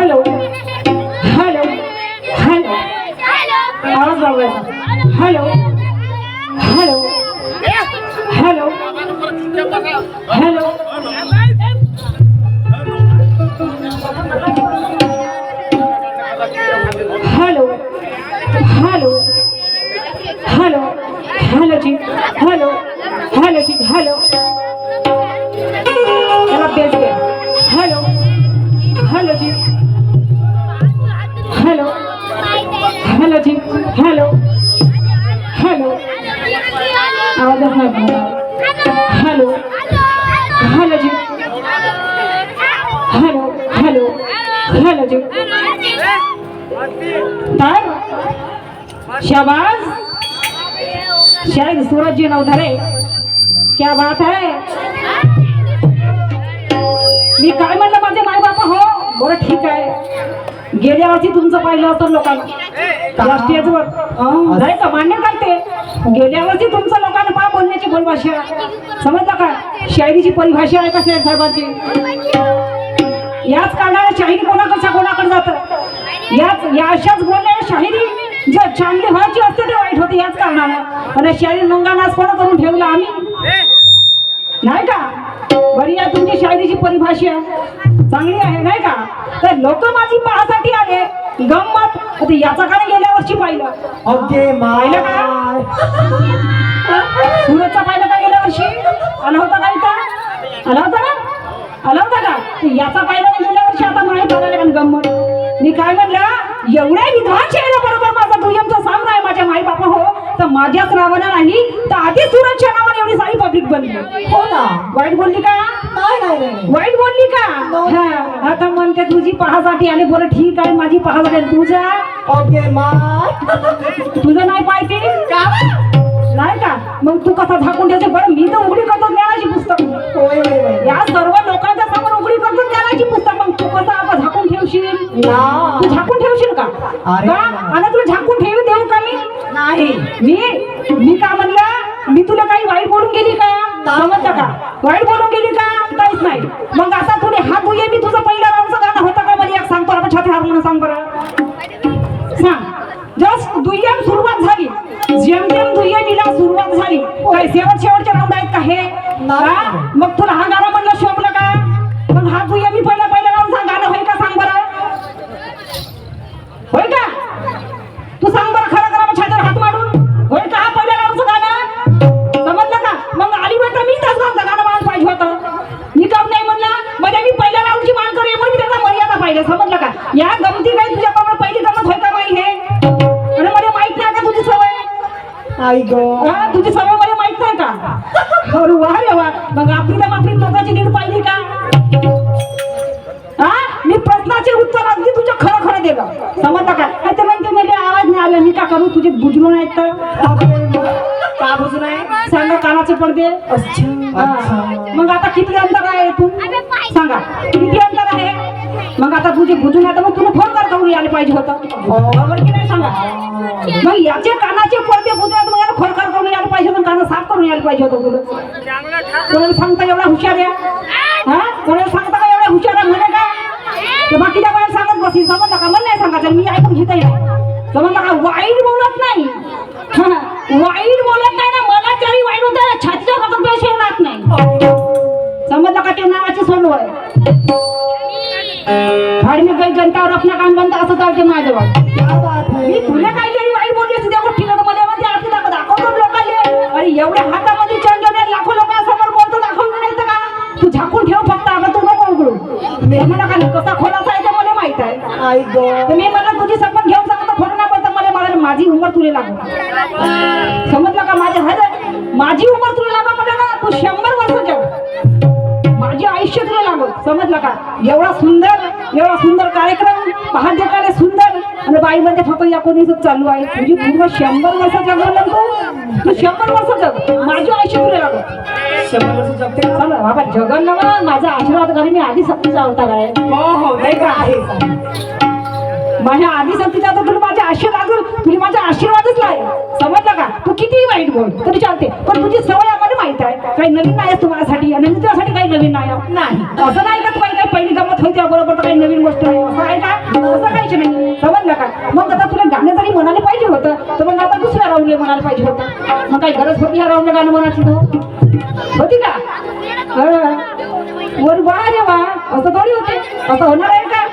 Hello hello hello आवाज वाजवायचा hello hello hello hello hello hello hello hello जी hello hello जी hello चला बेस गया हेलो हेलो जी हेलो जी तर शाबाश शायद सूरज जी नवधरे क्या बात है मी काय म्हणलं माझे माय बापा हो बरं ठीक आहे गेल्या वर्षी तुमचं पाहिलं होतं लोकांना स्टेजवर नाही का मान्य करते गेल्या वर्षी तुमचं लोकांना पा बोलण्याची बोलभाषा समजलं का शायरीची परिभाषा आहे का साहेबांची याच कारणाने शाहिरी कोणाकडे जातं या अशाच बोलण्याने शाहिरी जर चांगली व्हायची असते ते वाईट होते याच कारणानं आणि शाहिरी नंगानाच कोणा करून ठेवलं आम्ही नाही का बरी आहे तुमची शायरीची परिभाषा चांगली आहे नाही का तर लोक माझी पाहासाठी आले गंमत याचा काय गेल्या वर्षी पाहिलं पाहिलं का सुरतचा पाहिलं का गेल्या वर्षी आला होता का इथं आला होता का याचा पाहिलं का गेल्या वर्षी आता माहीत झालं का गंमत मी काय म्हणलं एवढ्या विद्वान शायरा बरोबर माझा दुय्यमचा सामना आहे माझ्या माई बापा हो तर माझ्याच नावानं नाही तर आधी सुरतच्या नावाने एवढी सारी पब्लिक बनली हो ना वाईट बोलली का नाही वाईट बोलली का हा आता म्हणते तुझी पाहासाठी आले बरं ठीक आहे माझी पाहासाठी तुझा ओके तुझं नाही पाहिजे का नाही का मग तू कसा झाकून ठेवते बरं मी तर उघडी करतो ज्ञानाची पुस्तक या सर्व लोकांच्या समोर उघडी करतो ज्ञानाची पुस्तक मग तू कसं आता झाकून ठेवशील तू झाकून ठेवशील का आणि तुला झाकून ठेवू देऊ का मी नाही मी का म्हणलं मी तुला काही वाईट बोलून गेली का समजलं का वाईट बोलून गेली का काहीच नाही मग आता तुला हात धुये मी तुझं पहिलं राऊंडचं गाणं होतं का मला एक सांगतो आता छाती हात म्हणून सांग बरं सांग जस्ट दुय्यम सुरुवात झाली जेमतेम दुय्यमीला सुरुवात झाली काय शेवटचे राऊंड आहेत का हे मग तुला हा गाणं म्हणलं शोभलं का मग हा दुय्यमी पहिलं राऊंड सांग गाणं होय का सांग बरं होय का तू सांग बरं खरं करा मग छातीवर हात मारून होय का हा पहिल्या राऊंडचं गाणं समजलं का मग आली वाटतं मी त्याच गाणं म्हणायला पाहिजे होतं मी काम नाही म्हणलं म्हणजे मी पहिल्या राऊंडची मान करू मग मी त्याचा मर्यादा पाहिजे समजलं का या गमती काही तुझ्याबरोबर पहिली गमत होय का बाई हे आणि मला माहित नाही का तुझी सवय तुझी सवय मला माहित नाही का अरे वा रे वा मग आपली लोकांची नीट पाहिली का मी प्रश्नाचे उत्तर अगदी तुझ्या खरं दिलं समजलं का ते म्हणते मला आवाज नाही आला मी का करू तुझे बुजलो नाही तर का बुजू नाही सांगा कानाचे पडदे मग आता किती अंतर आहे तू सांगा किती अंतर आहे मग आता तुझे बुजून आहे तर मग तुला फोन कर करून यायला पाहिजे होतं बरोबर की नाही सांगा मग याचे कानाचे पडदे बुजले मग याला खोलकार करून यायला पाहिजे होतं कानं साफ करून यायला पाहिजे होतं तुला कोणाला सांगता एवढा हुशार आहे कोणाला सांगता का एवढा हुशार आहे म्हणे का ते बाकीच्या बाहेर सांगत बसी समजलं का मला नाही सांगायचं मी ऐकून घेतही नाही समजलं का वाईट बोलत नाही वाईट बोलत नाही ना मला तरी वाईट होतं छातीच्या रगत पैसे येणार नाही समजलं का ते नावाची सोनू आहे धार्मिक काही जनतावर आपलं काम बनतं असं चालते माझ्याजवळ मी तुला काहीतरी वाईट बोलली असते त्या गोष्टीला तर मला म्हणजे आरती दाखवतो लोकांना अरे एवढ्या हातामध्ये चंदन लाखो लोकांसमोर बोलतो दाखवलं नाही तर का तू झाकून ठेव फक्त आता तू नको उघडू मला का कसा खोलाचा आहे ते मला माहित आहे मी मला तुझी शपथ घेऊन सांगतो खोला नाही पडतं मला माझी उंमर तुला लागू समजलं का माझी उंमर तुला लागा मला ना तू 100 वर्ष जग माझे आयुष्य तुला लागत समजलं का एवढा सुंदर कार्यक्रम पहाटे सुंदर आणि बाई मध्ये फक्त 19 चालू आहे तुझी पूर्ण 100 वर्ष जगलं तू 100 वर्ष जग माझे आयुष्य तुला लागत 100 वर्ष जगते चला बाबा जगन ना माझा आशीर्वाद घरी मी आधी सक्तीचा अवतार आहे हो नाही का आहे माझ्या आधी सक्तीचा तर तुला माझ्या आशीर्वाद तुला माझा आशीर्वादच आहे समजलं का तू कितीही वाईट बोल तरी चालते पण तुझी सवय आम्हाला माहित आहे काही नवीन नाही तुम्हासाठी आणि तुझ्यासाठी काही नवीन नाही असं नाही का तुम्हाला काही पहिली गमत होती बरोबर तर काही नवीन गोष्ट आहे असं आहे का असं काहीच नाही समजलं का मग आता तुला गाणं जरी म्हणायला पाहिजे होतं तर मग आता दुसऱ्या राऊंडला म्हणायला पाहिजे होतं मग काही गरज होती ह्या राऊंडला गाणं म्हणायची होती का वर वा रे वा असं थोडी होते असं होणार आहे का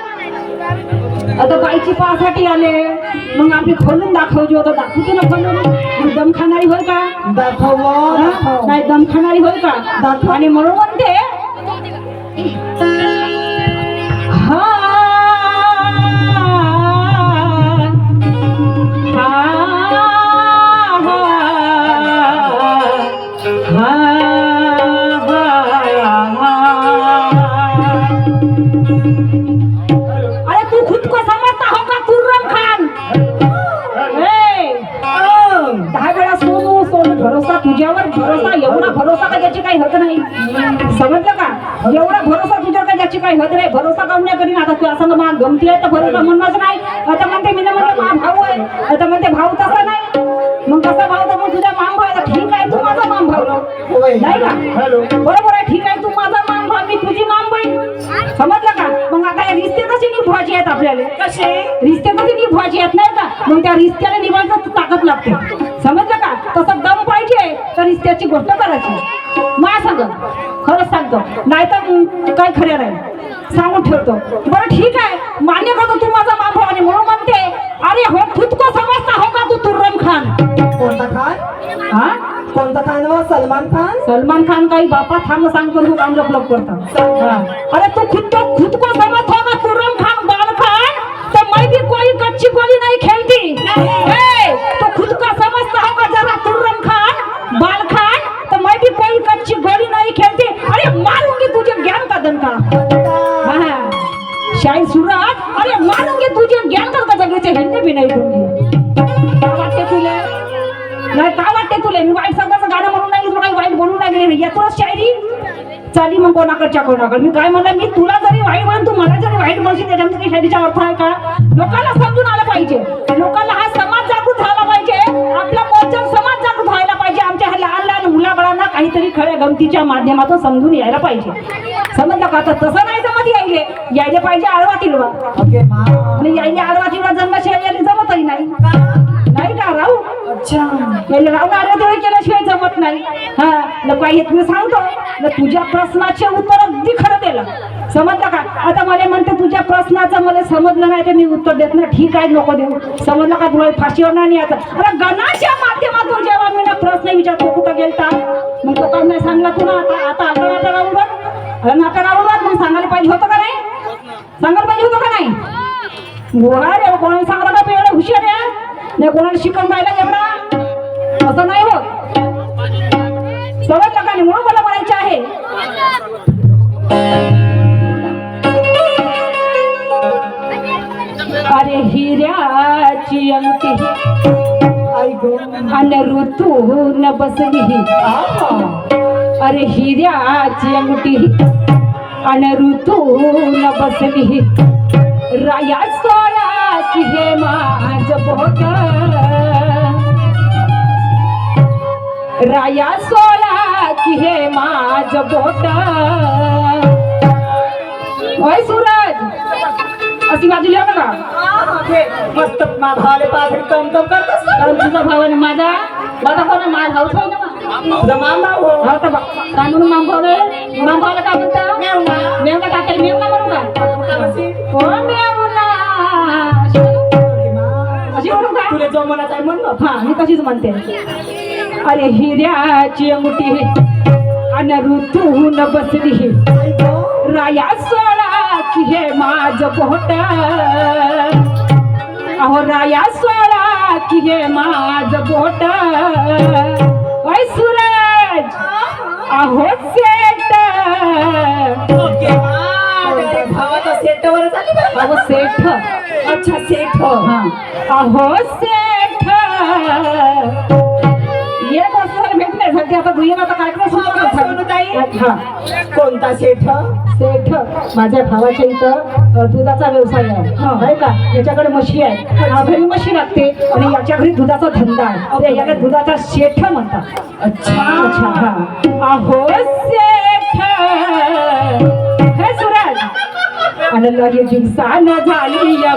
आता बाईची पाहासाठी आले मग आपली खोलून दाखवजी होतं दाखवते ना खोलून दम खाणारी होय का दाखव नाही दम खाणारी होय का दाखव आणि म्हणून म्हणते भरोसाची काही होत नाही. समजलं का? एवढा भरोसा तुझ्यावर काय ज्याची काही होत नाही. भरोसा काऊन नाही करीन? आता तू असं मला गमती आहे तर भरोसा म्हणणंच नाही. आता म्हणते मी म्हणते मा भाऊ आहे. आता म्हणते भाऊ तसा नाही. मग कसा भाऊ तर मग तुझ्या माम भाऊ आहे. ठीक आहे तू माझा माम भाऊ नाही का? बरोबर आहे. ठीक आहे तू माझा माम भाऊ मी तुझी माम बहीण. समजलं का? मग आता या रिश्ते कसे निभवायचे आहेत आपल्याला? कसे रिश्ते कसे निभवायचे आहेत नाही का? मग त्या रिश्त्याला निभावायचं ताकद लागते. समजलं का? तसं दम पाहिजे तर रिश्त्याची गोष्ट करायची. मा सांग खरंच सांगतो नाही तर काय खरं नाही सांगून ठेवतो. बरं ठीक आहे मान्य करतो तू माझा माम भाऊ आणि म्हणून म्हणते अरे हो खुद को समजता हो का तू तुर्रम खान? कोणता खान? हा कोणता खान? व सलमान खान? सलमान खान काही बापा थांब सांगतो तू काम लप करता. अरे तू खुद को समझ हो का तुर्रम खान बाल खान? तो मैं भी कोई कच्ची गोली नहीं खेलती. तो खुद का समझता हो का जरा तुर्रम खान बाल खान? तो मैं भी कोई कच्ची गोली नहीं खेलती. अरे मारूंगी तुझे ज्ञान का दणका. शाहीर सूरज अरे मारूंगी तुझे ज्ञान का जगेचे हिंदे भी नाही दूंगी. काय वाटते तुला? नाही काय वाटते तुला? मी वाईट शब्दाचं गाणं म्हणून नाही तुला काही वाईट बोलून लागले येतोच शायरी चाली मग कोणाकडच्या कोणाकडे. मी काय म्हणलं मी तुला जरी वाईट म्हण तू मला जरी वाईट म्हणशील त्याच्यामध्ये काही शायरीचा अर्थ आहे का? लोकांना समजून आलं पाहिजे. लोकांना हा समाज जागृत झाला पाहिजे. आपला मोर्चा समाज जागृत व्हायला पाहिजे. आमच्या ह्या लहान लहान मुलाबाळांना काहीतरी खऱ्या गमतीच्या माध्यमातून समजून यायला पाहिजे. समजलं का? आता तसं नाही जमत यायला पाहिजे आडवा तिलवा. आणि यायला आडवा तिलवा जन्माशी यायला जमतही नाही नाही का राहू? अच्छा राहून आडवा तेवढे केल्याशिवाय जमत नाही. हा काही मी सांगतो तुझ्या प्रश्नाचे उत्तर अगदी खरं दिलं. समजलं का? आता मला म्हणते तुझ्या प्रश्नाचं मला समजलं नाही तर मी उत्तर देत नाही. ठीक आहे नको देऊ. समजलं का? तुला फाशीवर नाही आता. अरे गणाच्या माध्यमातून जेव्हा मी प्रश्न विचारतो कुठं गेलता मग तो काम नाही सांगला तुला. आता आता नाटक राहून मग सांगायला पाहिजे होतं का नाही? सांगायला पाहिजे होतं का नाही? गोळा रे कोणाला सांगला का एवढा हुशार आहे नाही कोणाला शिकवून राहिला एवढा असं नाही होत. समजलं का? नाही म्हणून मला म्हणायचे आहे अरे हिऱ्याची अंगठी आणि ऋतून बसली. अरे हिऱ्याची अंगठी आणि ऋतून बसली. राया सोळा की हे माझ बोट. राया सोळा की हे माझ बोट. ओय सूरज अशी बाजूला का मस्त भावाले पाहत कम कम करतस. कारण तुझा भावाने माझा कोण माझा भाऊ आहे ना तुझा माम भाऊ हा तर काय म्हणून माम भाऊ आहे? माम भावाला काय म्हणता? मेवना टाकेल. मेवना म्हणू का? कोण मेवना अशी म्हणू का? तुला जो मनात आहे म्हणलं. हा मी तशीच म्हणते. अरे हिऱ्याची अंगठी आणि ऋतून बसली. राया सोळा की हे माझ बोट. अहो राया सोळा की हे माझ बोट. ओय सूरज अहो सेट. भावाचा सेटवर झाली. अहो सेठ. अच्छा सेठ. हा अहो सेठ ये बसवर भेटले सध्या आता दुय्यमाचा कार्यक्रम सुरू हा कोणता सेठ? सेठ माझ्या भावाच्या इथं दुधाचा व्यवसाय आहे का? याच्याकडे म्हशी आहे. घरी म्हशी लागते आणि याच्या घरी दुधाचा धंदा आहे. याला दुधाचा सेठ म्हणतात. अच्छा अच्छा हा अहो सेठ. हे सूरज आणि लगे दिवसान झाली या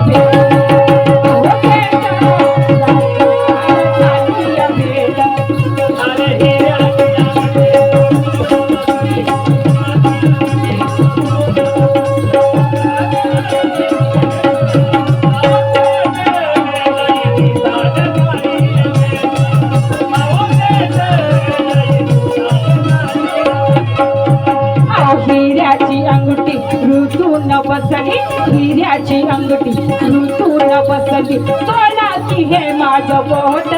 हिऱ्याची अंगठी ऋतून बसली. हिऱ्याची अंगठी ऋतून बसली. सोळा की हे माझ बोट.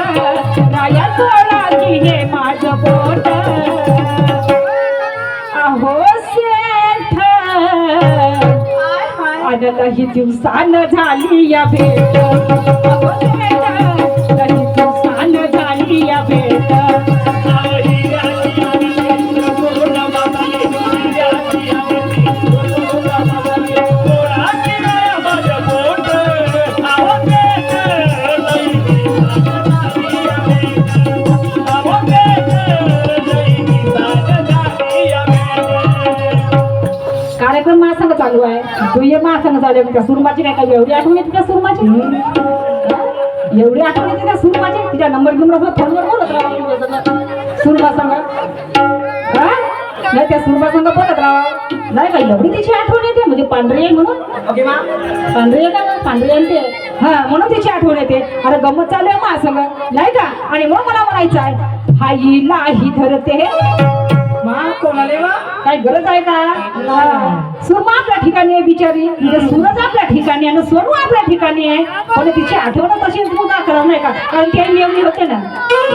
राया सोळा की हे माझ बोट. अहो सेठ अनलही दिवसान झाली या भेट. अहो सेठ लही दिवसान झाली या भेट. चालू आहे तू ये माणसानं चालू त्या सुरमाची काय काय एवढी आठवण येते त्या सुरमाची एवढी आठवण येते त्या सुरमाची तिच्या नंबर घेऊन फोनवर बोलत राहा सुरमा संग नाही त्या सुरमा संग बोलत राहा नाही का एवढी तिची आठवण येते म्हणजे पांढरी आहे म्हणून ओके मा पांढरी आहे का पांढरी आहे ते हा म्हणून तिची आठवण येते अरे गंमत चालू आहे मा संग नाही का आणि म्हणून मला म्हणायचं आहे हाईला ही धरते मा कोणाले वा काय गरज आहे का सुरमा आपल्या ठिकाणी आहे बिचारी म्हणजे सूरज आपल्या ठिकाणी आहे आणि सोनू आपल्या ठिकाणी आहे पण तिची आठवण तशी तू का करत नाही का कारण ते मेवणी होते ना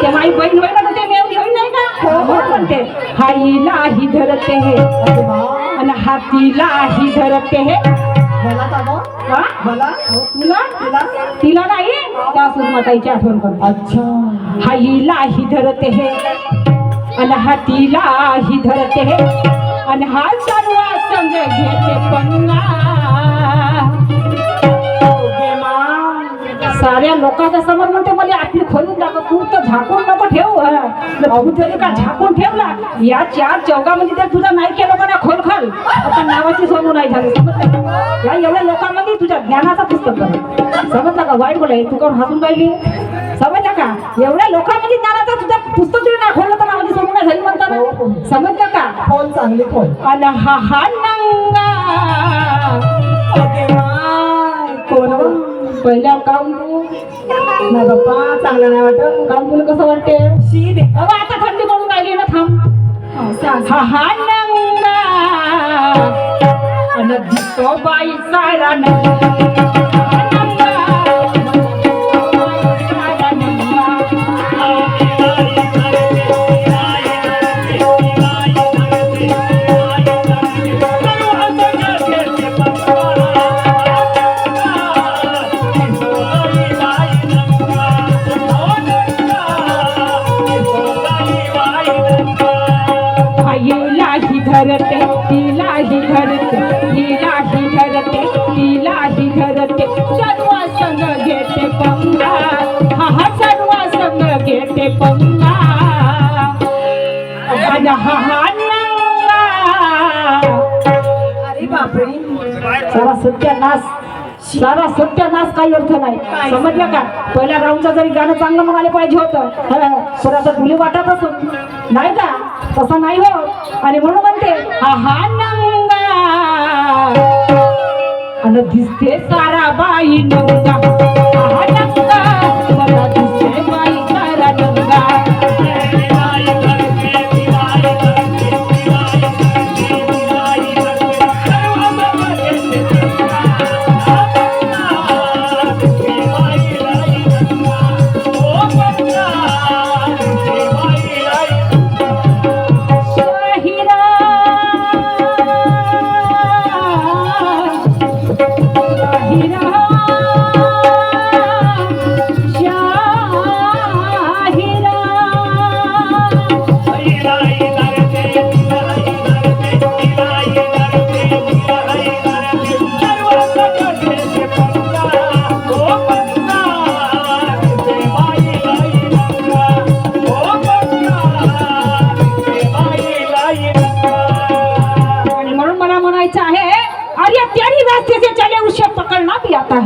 ते माई बहीण होईल ना ते मेवणी होईल नाही का म्हणते हाईला ही धरते हे आणि हातीला ही धरते हे मला का गं? हा? मला तुला तिला नाही त्या सुरमाताईची आठवण करतो अच्छा हाईला ही धरते हे आणि हातीला ही धरते हे आणि हा सर्व संग घेते पंगा ओके मा साऱ्या लोकांच्या समोर म्हणते मला आपली खोलून दाखव तू तर झाकून नको ठेव भाऊ तरी का झाकून ठेवला या चार चौघामध्ये तर तुझा नाही केलं का खोल खाल आता नावाची सोनू नाही झाली समजलं का? या एवढ्या लोकांमध्ये तुझ्या ज्ञानाचा पुस्तक कर समजलं का वाईट बोलाय तू कोण हसून राहिली समजलं का एवढ्या लोकांमध्ये ज्ञानाचा तुझा पुस्तक जरी नाही खोललं तर नावाची सोनू नाही झाली म्हणताना समजलं का खोल चांगली खोल आणि हा नंगा ओके मा कोण पहिल्या काऊन तू नाही बाप्पा चांगलं नाही वाटत काऊन तुला कसं वाटते शी दे अगं आता थंडी पडून राहिली ना थांब सांग हा नंगा आणि दिसतो बाई सारा नंगा धरते तिलाही धरते हिलाही धरते तिलाही धरते सर्व संग घेते पंगा हा सर्व संग घेते पंगा आणि हा नंगा अरे बापरे सारा सत्यानाश काही अर्थ नाही समजलं का पहिल्या ग्राउंडचं जरी गाणं चांगलं म्हणाले पाहिजे होतं पण आता तुला वाटतच नाही का तसं नाही हो आणि म्हणून म्हणते हा नंगा आणि दिसते सारा बाई नंगा हा नंगा मला दिसते बाई सारा नंगा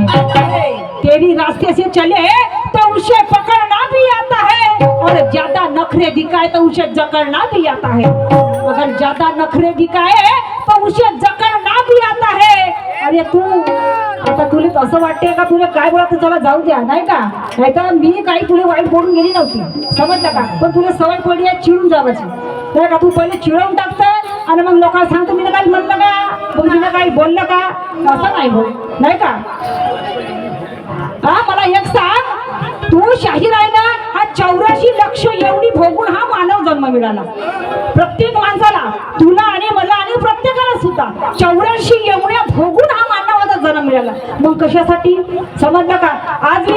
तेरी रास्ते से चले तो उसे पकड़ना भी आता है और ज्यादा नखरे दिखाए तो उसे जकड़ना भी आता है अगर ज्यादा नखरे दिखाए तो उसे जकड़ना भी आता है अरे तू आता तुला असं वाटते का तुला काय बोला चला जाऊ द्या नाही का नाही तर मी काही तुला वाईट बोलून गेली नव्हती समजलं का पण तुला सवय पडली आहे चिडून जावायची नाही का तू पहिले चिडवून टाकतं आणि मग लोकांना सांगतो मी काही म्हणलं का मग मी काही बोललं का असं नाही बोल नाही का हा मला एक सांग तू शाहीर आहे ना हा 84 लक्ष एवढी भोगून हा मानव जन्म मिळाला प्रत्येक माणसाला तुला आणि मला आणि प्रत्येकाला सुद्धा 84 एवढ्या भोगून हा मानवाचा जन्म मिळाला मग कशासाठी समजलं का आज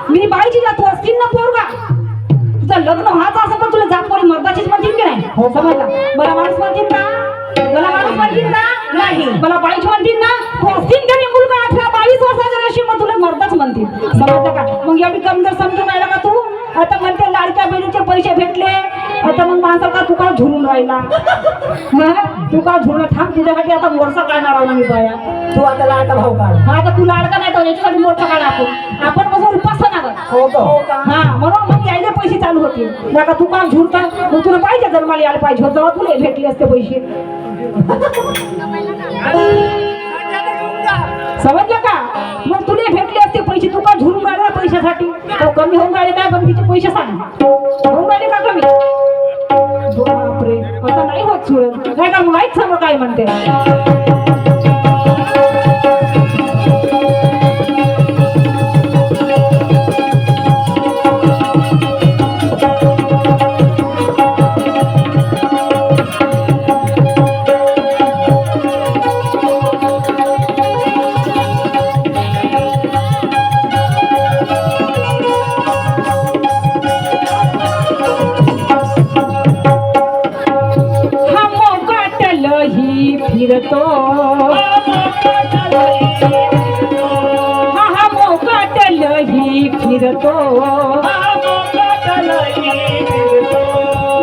मी बाईची जात तू असतील ना पोरगा तुझं लग्न व्हायचं असं पण तुला जात कोणी मर्दाचीच म्हणतील की नाही हो समजला मला माणूस म्हणतील ना मला माणूस म्हणतील ना नाही मला बाईच म्हणतील ना तू असतील का मुलगा 18-22 वर्षाचा रेशीम मग तुला मर्दाच म्हणतील समजलं का मग एवढी कमजोर समजून राहिला का तू आता म्हणते लाडक्या बहिणीचे पैसे भेटले आता मग म्हणसाल का तू का झुरून राहिला तू का झुरून थांब तुझ्यासाठी आता मोरचा काढणार आहो ना मी बाया तू आता लाडका भाऊ काढ. मग आता तू लाडका नाही तर याच्यासाठी मोरचा काढ आपण कसं उपासना कर हो का? हा म्हणून मग यायले पैसे चालू होते नका तू का झुरता मग तुला पाहिजे जन्माला यायला पाहिजे होतं जेव्हा तुला भेटले असते पैसे समजलं का मग तुला भेटले असते पैसे तू का झुरून राहिला पैशासाठी तो कमी होऊन राहिले काय पण तिचे पैसे सांग होऊन राहिले का कमी बापरे असं नाही होत सुरत काय का मग ऐक समोर काय म्हणते फिरतो हा मोकाटल ही फिरतो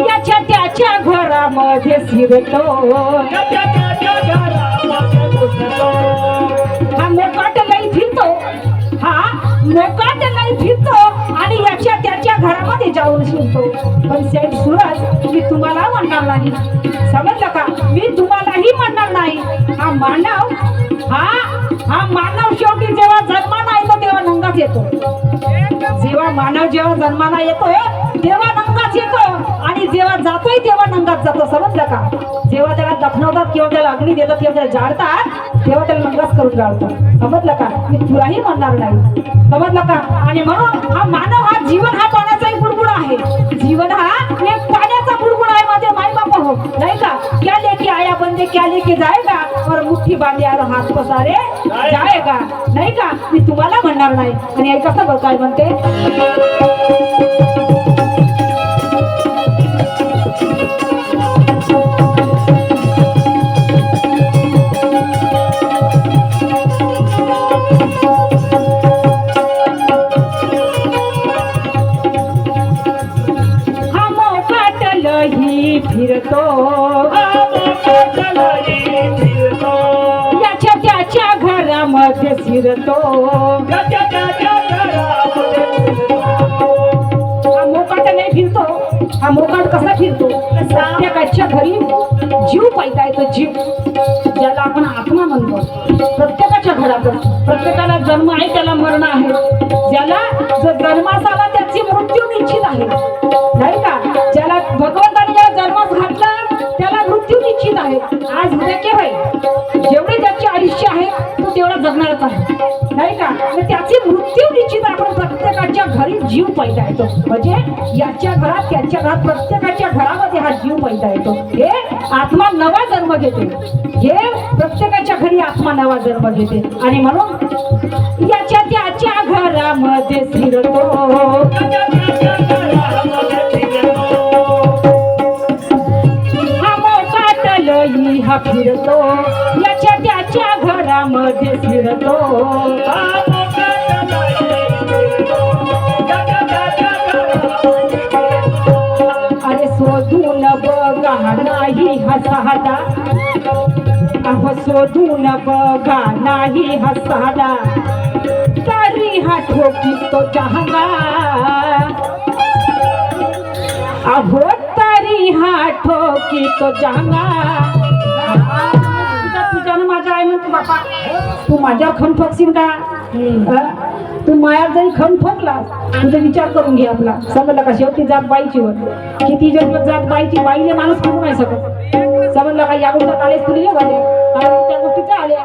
याच्या त्याच्या घरामध्ये फिरतो हा मोकाटलही फिरतो हा मोकाटलही फिरतो आणि याच्या त्याच्या घरामध्ये जाऊन शिरतो पण सेठ सूरज मी तुम्हाला म्हणणार नाही समजलं का मी तुम्हालाही म्हणणार नाही हा मानव शेवटी जेव्हा जन्माला येतो तेव्हा नंगाच येतो जेव्हा जन्माला येतोय तेव्हा नंगाच येतो आणि जेव्हा जातोय तेव्हा नंगाच जातो समजलं का जेव्हा त्याला दफनवतात किंवा त्याला अग्नी देतात किंवा त्याला जाळतात तेव्हा त्याला नंगाच करून जाळतात समजलं का मी तुलाही म्हणणार नाही समजलं का आणि म्हणून हा मानव हा जीवन हा पाण्याचाही बुडबुड आहे जीवन हा एक पाण्याचा बुडबुड आहे माझे माई बाप हो नाही का क्या लेके आया बंदे क्या लेके जाएगा और मुठ्ठी बांधे और हात पसारे जाएगा नाही का मी तुम्हाला म्हणणार नाही आणि कसं बघ काय म्हणते फिरतो याच्या त्याच्या घरामध्ये फिरतो हा मोकाट नाही फिरतो हा मोकाट कसा फिरतो प्रत्येकाच्या घरी जीव पैदा येतो जीव ज्याला आपण आत्मा म्हणतो प्रत्येकाच्या घरात प्रत्येकाला जन्म आहे त्याला मरण आहे ज्याला जो जन्मास आला त्याची मृत्यू निश्चित आहे नाही का ज्याला भगवंताने ज्याला जन्मास घातला त्याला मृत्यू निश्चित आहे आज उद्या केव्हा जेवढे त्याचे आयुष्य आहे तो तेवढा जगणारच आहे नाही का त्याची मृत्यू निश्चित आपण प्रत्येकाच्या घरी जीव पैदा येतो म्हणजे याच्या घरात त्याच्या घरात प्रत्येकाच्या घरामध्ये हा जीव पैदा येतो हे आत्मा नवा जन्म घेते हे प्रत्येकाच्या घरी आत्मा नवा जन्म घेते आणि म्हणून याच्या त्याच्या घरामध्ये फिरतो हा फिरतो याच्या त्याच्या घरामध्ये फिरतो अरे शोधून बघा नाही हा साधा अहो शोधून बघा नाही हा साधा तरी हा ठोकी तो जहांगा अहो तरी हा ठोकी तो जहांगा तुझ्यानं माझ्या आई म्हणतो बापा तू माझ्यावर खण ठोकशील का तू मायात जरी खण ठोकलास तुझा विचार करून घे आपला समजलं का शेवटी जात बाईची वर किती जन्म जात बाईची बाईने माणूस करू नाही शकत समजलं का या गोष्टी काळेच तुला झाले त्या गोष्टीच्या आल्या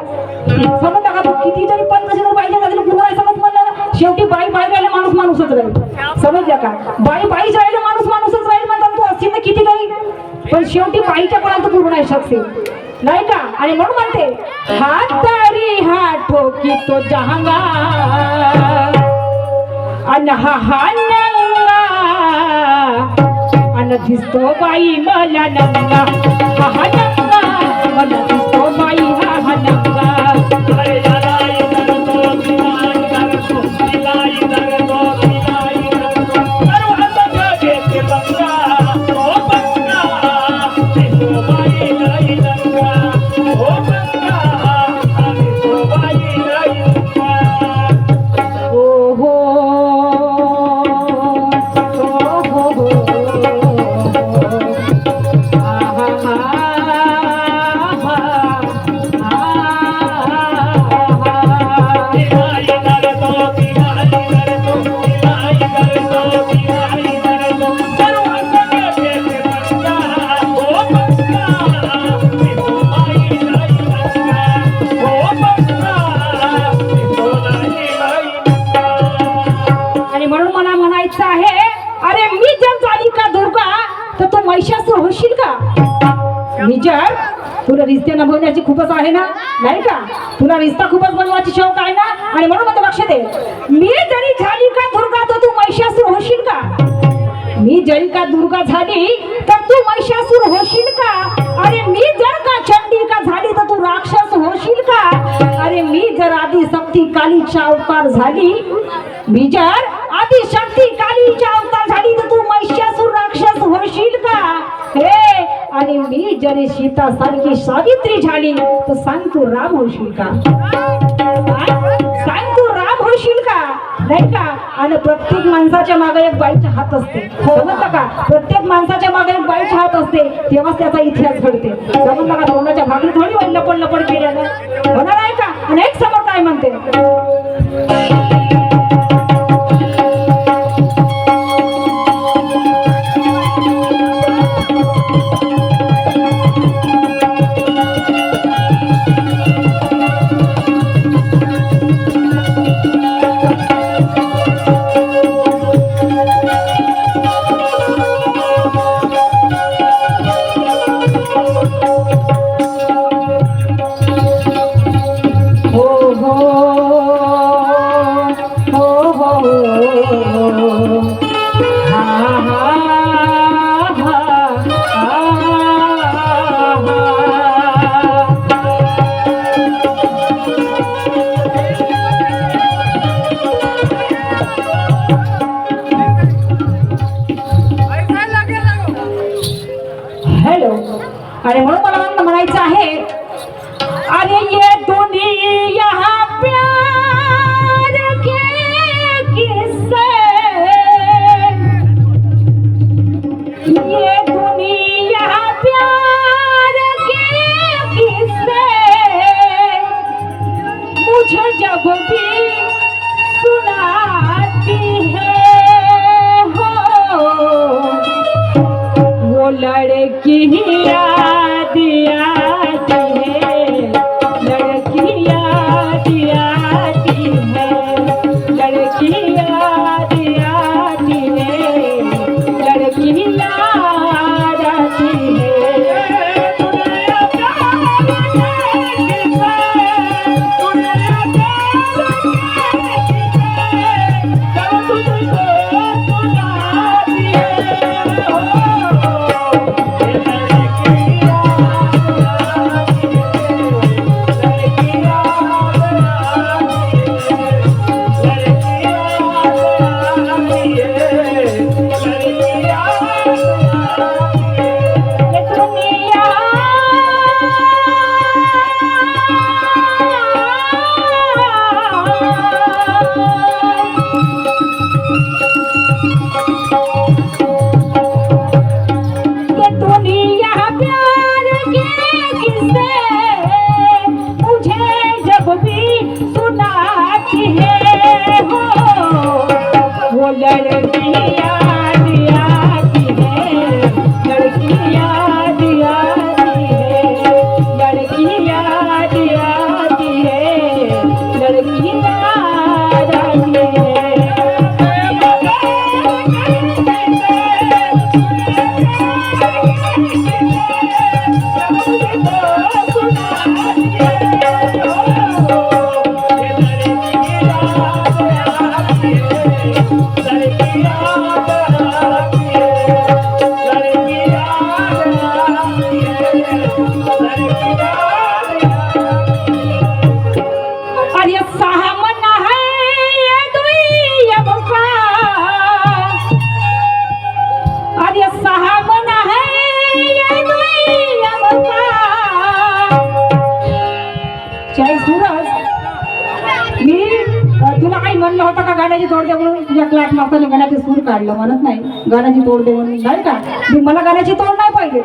समजलं का किती जरी 50 बाईच्या जातीला पूर्ण नाही समज म्हणलं शेवटी बाई राहिला माणूस माणूसच राहील समजलं का बाईच राहिलं माणूस माणूसच राहील म्हणतात तू असतील ना किती काही पण शेवटी बाईच्या पर्यंत पूर्ण नाही शकते नाही का आणि म्हणून म्हणते हात तारी हा ठोकी तो जहांगा अन हा नंगा अन दिसतो बाई मला नंगा हा नंगा मला दिसतो बाई हा नंगा बिचार तुला रिश्ते नभवण्याची खूपच आहे ना, नाही का? तुला रिश्ता खूपच बनवायची शौक आहे ना, आणि म्हणून म्हणतो लक्ष दे. मी जरी झाली का दुर्गा तर तू महिषासूर होशील का? मी जरी का दुर्गा झाली तर तू महिषासूर होशील का? अरे मी जर का चंडिका झाली तर तू राक्षस होशील का? अरे मी जर आदि शक्ती कालीचा अवतार झाली, मी जर आदि शक्ती कालीचा अवतार झाली तर तू महिषासूर राक्षस होशील का? हे आणि मी जरी सीता सारखी सावित्री झाली तर सांग तू राम होशील का? सांग तू राम होशील का? नाही का? आणि प्रत्येक माणसाच्या मागे एक बाईचा हात असते, समजलं का? प्रत्येक माणसाच्या मागे एक बाईचा हात असते, तेव्हाच त्याचा इतिहास घडते, समजलं का? तोंडाच्या भाकरी थोडी होईल लपड लपड केल्यानं, होणार आहे का? आणि एक समोर काय म्हणते, हॅलो. आणि म्हणून मला म्हणायचं आहे, अरे ये दुनिया प्यार के किस्से, ये दुनिया प्यार के किस्से मुझे जब भी सुनाती है हो, वो लड़की याद आती है, लड़की याद आती है, लड़की याद आती है, लड़की याद आती है. तुला काही म्हणलं होतं का गाण्याची तोड दे म्हणून? तुझ्या क्लास मास्टरने गाण्याचे सूर काढलं, म्हणत नाही गाण्याची तोड दे म्हणून, नाही का? मला गाण्याची तोड नाही पाहिजे,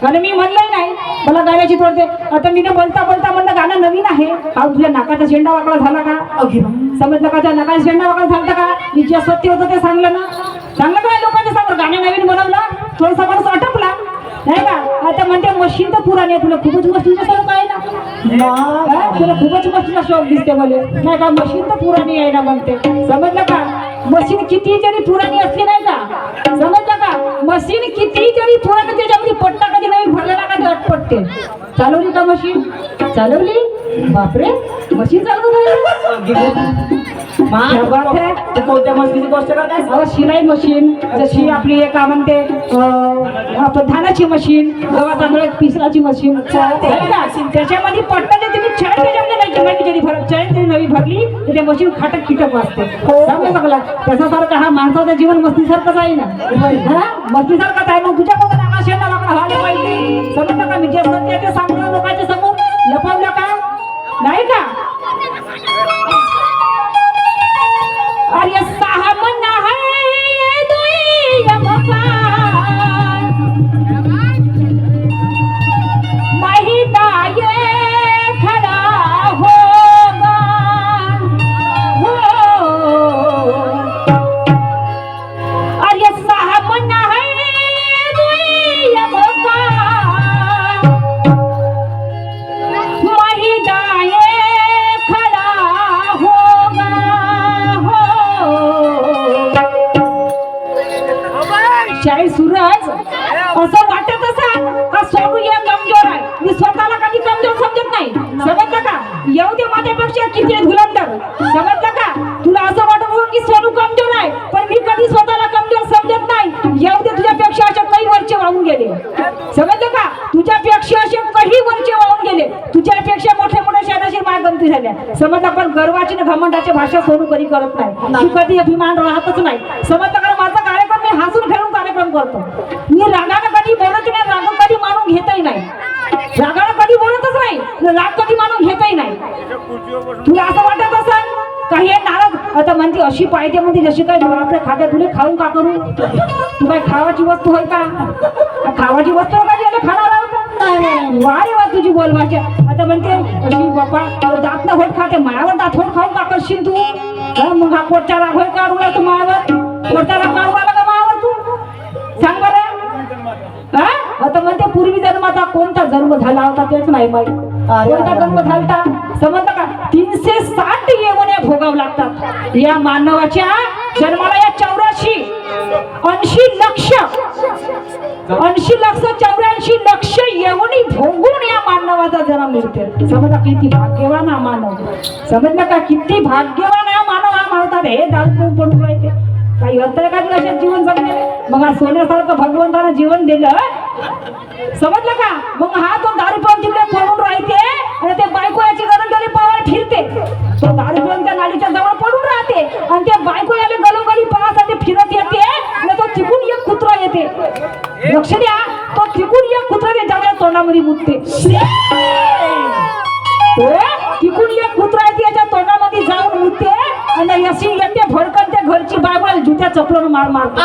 आणि मी म्हणलंही नाही मला गाण्याची तोड दे. आता मी बोलता बोलता म्हणलं गाणं नवीन आहे का? तुझ्या नाकाचा शेंडा वाकडा झाला का? समजलं का? त्या नाकाचा शेंडा वाकडा झाला का? मी जे सत्य होतं ते सांगलं ना, सांगलं काय लोकांच्या समोर? गाणं नवीन बनवलं, थोडंसं माणूस अटकला, नाही का? आता म्हणते मशीन तर पुराणी आहे, तुला खूपच मशीनचा शौक आहे ना? तुला खूपच मशीनचा शौक दिसते मला, नाही का? मशीन तर पुराणी आहे ना म्हणते, समजलं का? मशीन किती जरी पुराणी असली, नाही का? समजलं का? मशीन किती जरी पुराण त्याच्यामध्ये पट्टा कधी नवीन भरलेला कधी अटपटते. चालवली का मशीन? चालवली. बापरे, मशीन चालवत मा तू कोणत्या मस्तीची गोष्ट करताय? शिलाई मशीन, जशी आपली एक काय म्हणते आपण धानाची मशीन, गव्हा तांदूळ पिसराची मशीन. त्याच्यामध्ये पट्टा जे तुम्ही चैन त्याच्यामध्ये नाही जरी भरत चैन तरी नवी भरली तर ते मशीन खाटक किटक वाजते. समजा सगळा त्याच्यासारखं हा माणसाचं जीवन मस्तीसारखंच आहे ना. हा मस्तीसारखंच आहे. मग तुझ्या कोणत्या आकाशाला वाकडा व्हायला पाहिजे. समजलं का? मी जे सत्य ते सांगणार लोकांच्या समोर लपवलं का नाही का? अरे सहा मना है दुई यमपान महिदा ये खड़ा होगा हो. अरे सहा मना है दुई यमपान महिदा ये खड़ा होगा शाही सूरज असं वाटत असा का सोनू या कमजोर आहे. मी स्वतःला कधी कमजोर समजत नाही. समजलं का? येऊ दे माझ्यापेक्षा किती धुलंदर. समजलं का? तुला असं वाटत होतं की सोनू कमजोर आहे, पण मी कधी स्वतःला कमजोर समजत नाही. येऊ दे तुझ्यापेक्षा असे काही वरचे वाहून गेले. समजलं का? तुझ्यापेक्षा असे काही वरचे वाहून गेले. तुझ्यापेक्षा मोठ्या मोठ्या शहराशी माय गमती झाल्या. समजलं, पण गर्वाची ना घमंडाची भाषा सोनू कधी करत नाही. तू कधी अभिमान राहतच नाही. समजलं का? माझा कार्यक्रम मी हसून खेळून कार्यक्रम करतो. मी रागानं कधी बोलत नाही. राग कधी मानून घेतही नाही. रागानं कधी बोलतच नाही. राग कधी मानून घेतही नाही. तुला असं वाटत असेल काही नाराज आता म्हणते अशी पाहिजे म्हणते जशी काय आपल्या खात्या तुला खाऊन का करू. तू काय खावाची वस्तू होय का? खावाची वस्तू का खाणार वारे वा तुझी बोल भाषा. आता म्हणते अशी बापा दात ना होत खाते मायावर दात होत खाऊन का करशील तू. मग हा पोटचा राग होय काढूला तू मायावर. पोटचा राग काढूला का मायावर तू सांग बरं. हा आता म्हणते पूर्वी जन्माचा कोणता जन्म झाला होता तेच नाही माहिती. कोणता जन्म झालता समजलं का? 360 येवण्या भोगाव लागतात या मानवाच्या जन्माला. या 80 लक्ष 84 लक्ष येवणी भोगून या मानवाचा जन्म मिळते. समजा किती भाग्यवान हा मानव. समजलं का? किती भाग्यवान हा मानव. हा म्हणतात हे दारू पडून राहते काही अर्थ का अशा जीवन जगणे. मग हा सोन्यासारखं भगवंतानं जीवन दिलं. समजलं का? मग हा तो दारू पिऊन तिकडे पडून राहते आणि ते बायको याची गरज झाली पावायला फिरते. तो दारू पिऊन त्या नालीच्या जवळ पडून राहते आणि ते बायको याला गलोगली पावासाठी फिरत येते आणि तो तिकून एक कुत्रा येते. लक्ष द्या, तो तिकून एक कुत्रा त्याच्या तोंडामध्ये मुतते. तिकून एक कुत्रा येते याच्या तोंडामध्ये जाऊन मुतते आणि अशी येते भडकन त्या घरची बायको जुत्या चपलन मार मारते.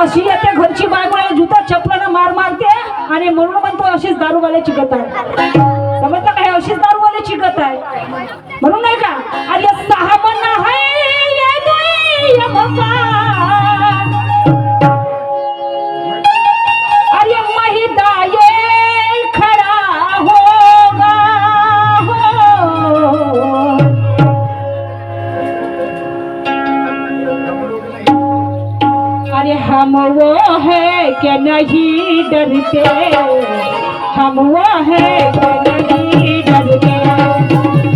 अशी येते घरची बायको जुत्या चपलन मार मारते आणि म्हणून म्हणतो अशीच दारूवाले चिकत आहे. समजलं का? हे अशीच दारूवाले चिकत आहे म्हणून नाही का? अरे 6 मना है दुई यमपान अरे महिदा ये खड़ा होगा हो. अरे हम वो है कि नहीं डरते. हम वो है कि नहीं डरते.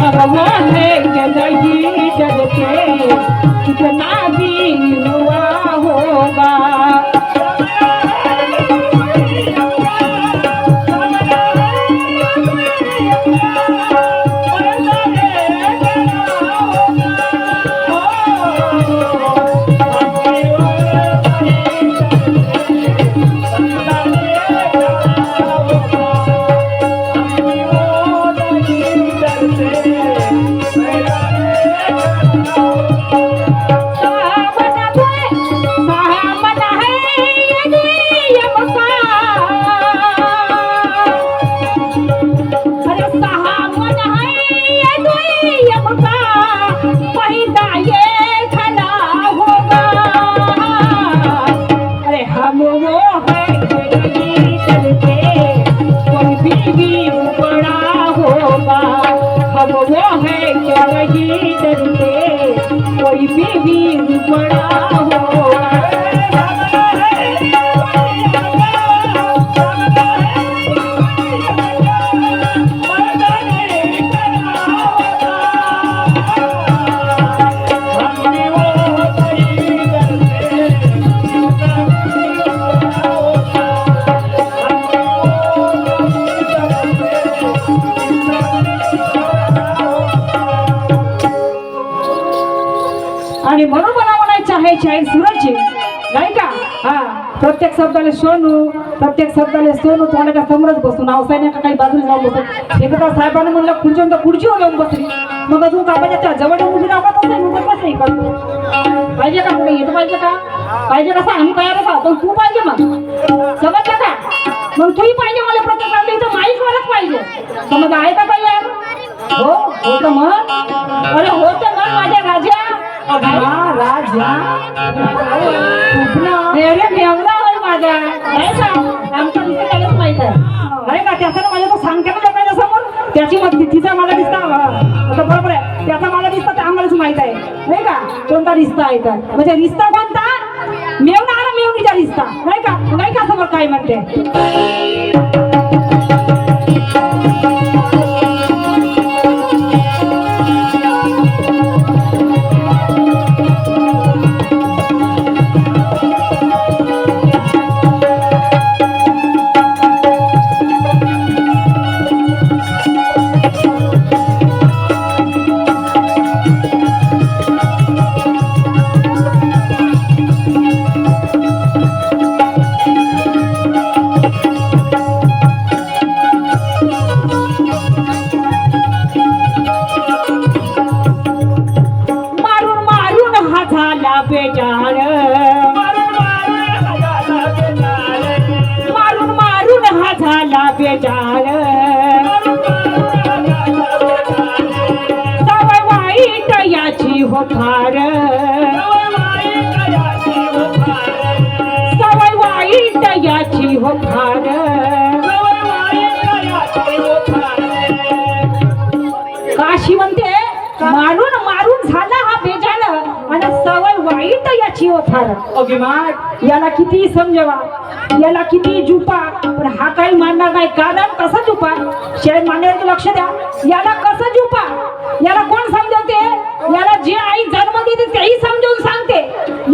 हम वो है कि नहीं डरते. कितना भी हुआ होगा. कोई भी बड़ा हो आणि म्हणून मला म्हणायचं आहे शाहीर सूरजची नाही का हा प्रत्येक शब्दाला सोनू प्रत्येक शब्दाला सोनू तोंडाच्या समोरच बसून नावसाने का काही बाजूला जाऊन बसत एकदा साहेबांना म्हणलं खुर्चीवर खुर्चीवर येऊन बसली मग अजून का म्हणजे त्या जवळ उभी राहत असेल उभं कसं करतो पाहिजे का तुला येतं पाहिजे का पाहिजे कसं आम्ही तयारच आहोत पण तू पाहिजे मग समजलं का मग तूही पाहिजे मला प्रत्येक आपल्या इथं माहीत वरच पाहिजे समज आहे का तयार हो होतं मग अरे होतं मग माझ्या राजा राजा अरे मेवला होय माझा नाही का आमचा दिसत त्यालाच माहित आहे नाही का त्याचा माझ्या तो सांगते ना लोकांच्या समोर त्याची मग तिचा मला दिसता आता बरोबर आहे त्याचा मला दिसता ते आम्हालाच माहित आहे नाही का कोणता रिश्ता आहे तर म्हणजे रिश्ता कोणता मेवणा आणि मेवणीचा रिश्ता नाही का समोर काय म्हणते बेजार सवय वाईट याची हो फार सवय वाईट याची हो फार काशी म्हणते मारून मारून झाला हा बेजार आणि सवय वाईट याची हो फार अभिमान याला किती समजवा याला किती जुपा पण हा काही मानणार नाही कारण कसा जुपा शेअर मांडण्याचं लक्ष द्या याला कसं जुपा याला कोण समजवते याला जे आई जन्म देते तेही समजावून सांगते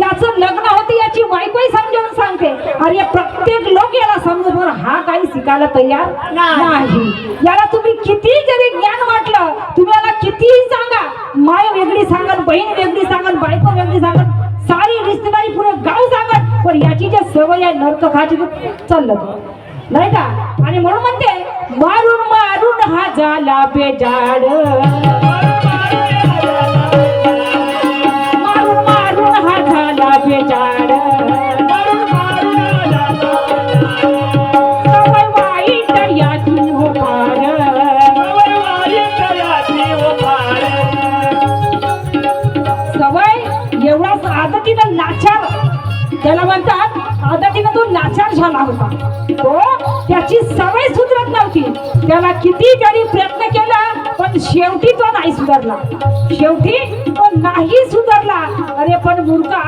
याचं लग्न होते याची बायकोही समजावून सांगते अरे प्रत्येक लोक याला समजून हा काही शिकायला तयार नाही याला तुम्ही किती जरी ज्ञान वाटलं तुम्ही याला कितीही सांगा माय वेगळी सांगत बहीण वेगळी सांगत बायको वेगळी सांगत सारी रिश्तेदारी पुरे गाव सांगत पण याची जे सवय आहे नरक खायची चाललं नाही का आणि म्हणून म्हणते मारून मारून हा झाला बेजाड मारून मारून हा झाला बेजाड सवय वाईट याची हो फार सवय एवढाच आदतीनं लाचार त्याला म्हणतात आदतीनं तो लाचार झाला होता तो त्याची सवय सुधरत नव्हती त्याला किती जरी प्रयत्न केला पण शेवटी तो नाही सुधारला शेवटी तो नाही सुधारला अरे पण मूर्खा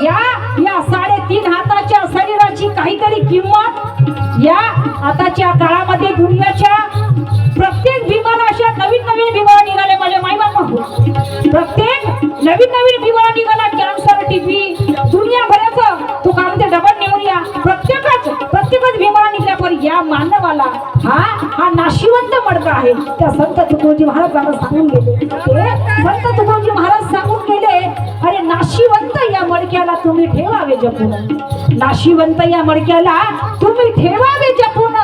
या 3.5 हाताच्या शरीराची काहीतरी किंमत या आताच्या काळामध्ये दुनियाच्या प्रत्येक बिमार अशा नवीन नवीन बिमार निघाले माझ्या मायबापा प्रत्येक नवीन बिमार निघाला कॅन्सर टीबी दुनियाभराचं तो काय म्हणते डबल निमोनिया प्रत्येकच बिमार निघल्या पण या मानवाला हा नाशिवंत मडका आहे त्या संत तुकोजी महाराजांना सांगून गेले ते संत तुकोजी महाराज सांगून गेले अरे नाशिवंत या मडक्याला तुम्ही ठेवावे जपून नाशिवंत या मडक्याला तुम्ही ठेवावे जपून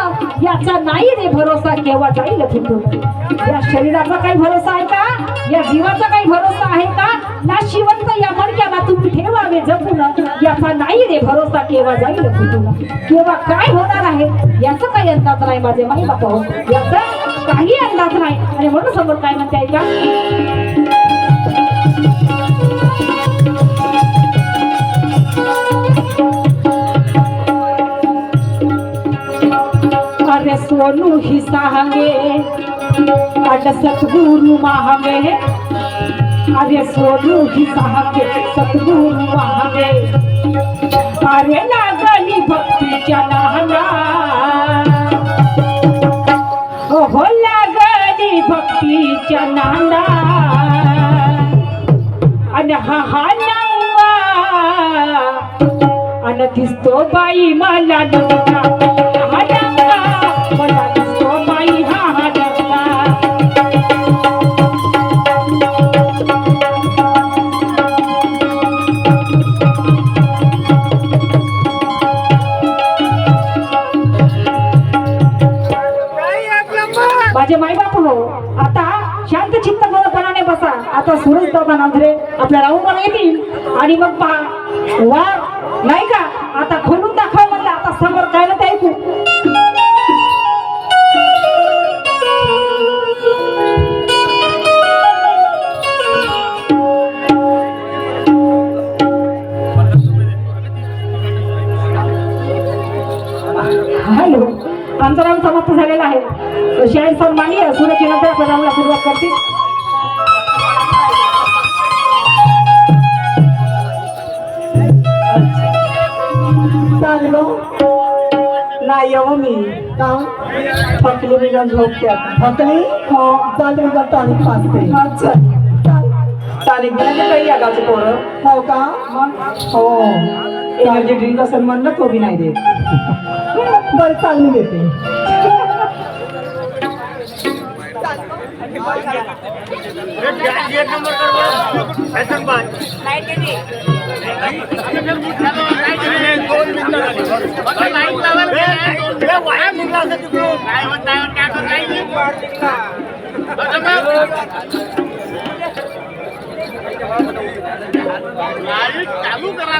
याचा नाही रे भरोसा केव्हा जाईल फुटून या शरीराचा काही भरोसा आहे का या जीवाचा काही भरोसा आहे का नाशिवंत या मडक्याला तुम्ही ठेवावे जपून याचा नाही रे भरोसा केव्हा जाईल फुटून केव्हा काय होणार आहे याचा काही अंदाज नाही माझे माई बापा हो याचा काही अंदाज नाही आणि म्हणून समोर काय म्हणते ऐका अरे सोनू ही सांगे अड सतगुरु मांगे अरे सोनू ही सांगे सतगुरु मांगे अरे लागली भक्तीच्या नाहना हो लागली भक्तीच्या नांदा अन हा नंगा अन दिसतो बाई मला नंगा हा नंगा मला दिसतो बाई हा नंगा बापू हो, आता शांत चित्तपणाने बसा. आता सुरेश दादा नांदरे आपल्या राहून येतील आणि मग पहा वा नाही का आता खोलून दाखव म्हणलं. आता समोर काय ना ते ऐकू. हॅलो, आमचा राम समाप्त झालेला आहे. शाहीर सन्माननीय सूर्याची नंतर आपल्या रामला सुरुवात करतील. चांगलो नाही येऊ मी का थकली मी झोपत्यात थकली हो चालेल का टॉनिक पाचते अच्छा टॉनिक दिलं काही या गावचे पोरं हो का हो एनर्जी ड्रिंक असेल म्हणलं तो बी नाही देत बरं चांगली देते चालू करा